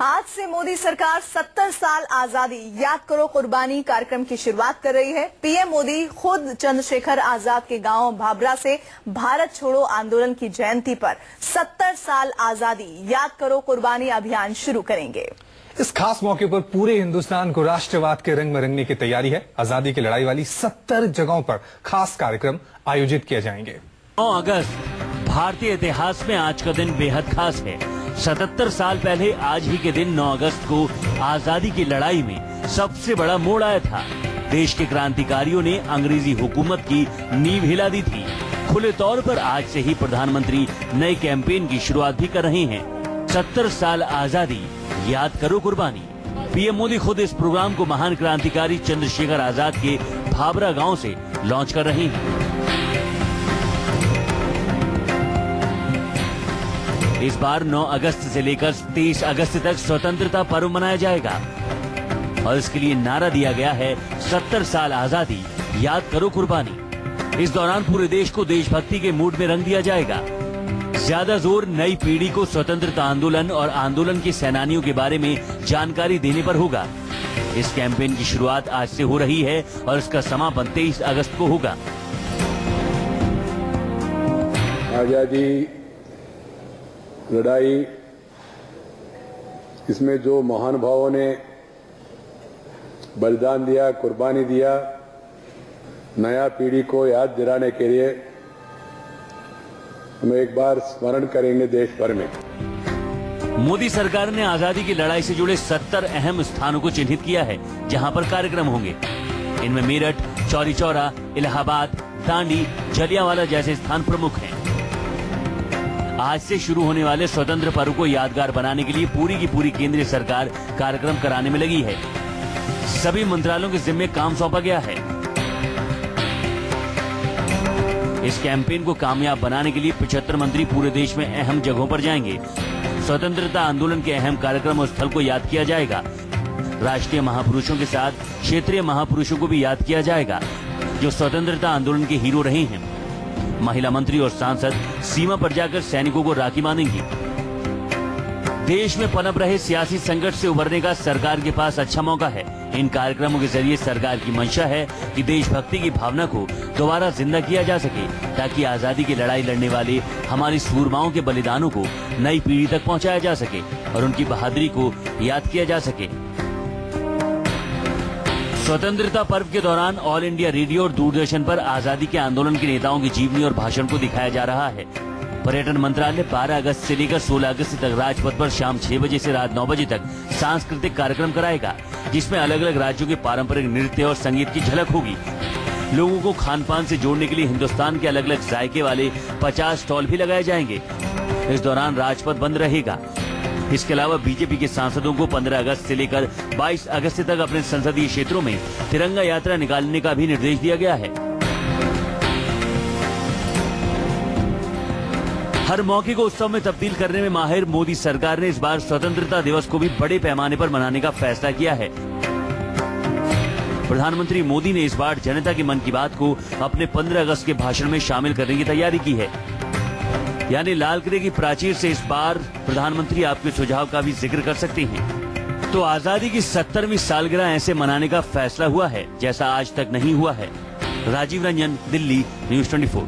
आज से मोदी सरकार 70 साल आजादी याद करो कुर्बानी कार्यक्रम की शुरुआत कर रही है। पीएम मोदी खुद चंद्रशेखर आजाद के गांव भाभरा से भारत छोड़ो आंदोलन की जयंती पर 70 साल आजादी याद करो कुर्बानी अभियान शुरू करेंगे। इस खास मौके पर पूरे हिंदुस्तान को राष्ट्रवाद के रंग में रंगने की तैयारी है। आजादी की लड़ाई वाली 70 जगहों पर खास कार्यक्रम आयोजित किए जाएंगे। 9 अगस्त भारतीय इतिहास में आज का दिन बेहद खास है। 77 साल पहले आज ही के दिन 9 अगस्त को आजादी की लड़ाई में सबसे बड़ा मोड़ आया था। देश के क्रांतिकारियों ने अंग्रेजी हुकूमत की नींव हिला दी थी। खुले तौर पर आज से ही प्रधानमंत्री नए कैंपेन की शुरुआत भी कर रहे हैं। 70 साल आजादी याद करो कुर्बानी। पीएम मोदी खुद इस प्रोग्राम को महान क्रांतिकारी चंद्रशेखर आजाद के भाभरा गांव से लॉन्च कर रहे हैं। इस बार 9 अगस्त से लेकर 23 अगस्त तक स्वतंत्रता पर्व मनाया जाएगा और इसके लिए नारा दिया गया है 70 साल आजादी याद करो कुर्बानी। इस दौरान पूरे देश को देशभक्ति के मूड में रंग दिया जाएगा। ज्यादा जोर नई पीढ़ी को स्वतंत्रता आंदोलन और आंदोलन के सेनानियों के बारे में जानकारी देने पर होगा। इस कैंपेन की शुरुआत आज से हो रही है और इसका समापन 23 अगस्त को होगा। आजादी लड़ाई, इसमें जो महानुभावों ने बलिदान दिया, कुर्बानी दिया, नया पीढ़ी को याद दिलाने के लिए हम एक बार स्मरण करेंगे देश भर में। मोदी सरकार ने आजादी की लड़ाई से जुड़े 70 अहम स्थानों को चिन्हित किया है, जहां पर कार्यक्रम होंगे। इनमें मेरठ, चौरी चौरा, इलाहाबाद, दांडी, जलियांवाला जैसे स्थान प्रमुख हैं। आज से शुरू होने वाले स्वतंत्र पर्व को यादगार बनाने के लिए पूरी की पूरी केंद्रीय सरकार कार्यक्रम कराने में लगी है। सभी मंत्रालयों के जिम्मे काम सौंपा गया है। इस कैंपेन को कामयाब बनाने के लिए 75 मंत्री पूरे देश में अहम जगहों पर जाएंगे। स्वतंत्रता आंदोलन के अहम कार्यक्रम और स्थल को याद किया जाएगा। राष्ट्रीय महापुरुषों के साथ क्षेत्रीय महापुरुषों को भी याद किया जाएगा, जो स्वतंत्रता आंदोलन के हीरो रहे हैं। महिला मंत्री और सांसद सीमा पर जाकर सैनिकों को राखी बांधेंगी। देश में पनप रहे सियासी संकट से उबरने का सरकार के पास अच्छा मौका है। इन कार्यक्रमों के जरिए सरकार की मंशा है कि देशभक्ति की भावना को दोबारा जिंदा किया जा सके, ताकि आजादी की लड़ाई लड़ने वाले हमारी सूरमाओं के बलिदानों को नई पीढ़ी तक पहुंचाया जा सके और उनकी बहादुरी को याद किया जा सके। स्वतंत्रता पर्व के दौरान ऑल इंडिया रेडियो और दूरदर्शन पर आजादी के आंदोलन के नेताओं की जीवनी और भाषण को दिखाया जा रहा है। पर्यटन मंत्रालय 12 अगस्त से लेकर 16 अगस्त तक राजपथ पर शाम 6 बजे से रात 9 बजे तक सांस्कृतिक कार्यक्रम कराएगा, जिसमें अलग अलग राज्यों के पारंपरिक नृत्य और संगीत की झलक होगी। लोगों को खान पान से जोड़ने के लिए हिंदुस्तान के अलग अलग जायके वाले 50 स्टॉल भी लगाए जाएंगे। इस दौरान राजपथ बंद रहेगा। इसके अलावा बीजेपी के सांसदों को 15 अगस्त से लेकर 22 अगस्त तक अपने संसदीय क्षेत्रों में तिरंगा यात्रा निकालने का भी निर्देश दिया गया है। हर मौके को उत्सव में तब्दील करने में माहिर मोदी सरकार ने इस बार स्वतंत्रता दिवस को भी बड़े पैमाने पर मनाने का फैसला किया है। प्रधानमंत्री मोदी ने इस बार जनता के मन की बात को अपने 15 अगस्त के भाषण में शामिल करने की तैयारी की है। यानी लाल किले की प्राचीर से इस बार प्रधानमंत्री आपके सुझाव का भी जिक्र कर सकते हैं। तो आजादी की 70वीं सालगिरह ऐसे मनाने का फैसला हुआ है जैसा आज तक नहीं हुआ है। राजीव रंजन, दिल्ली, न्यूज़ 24।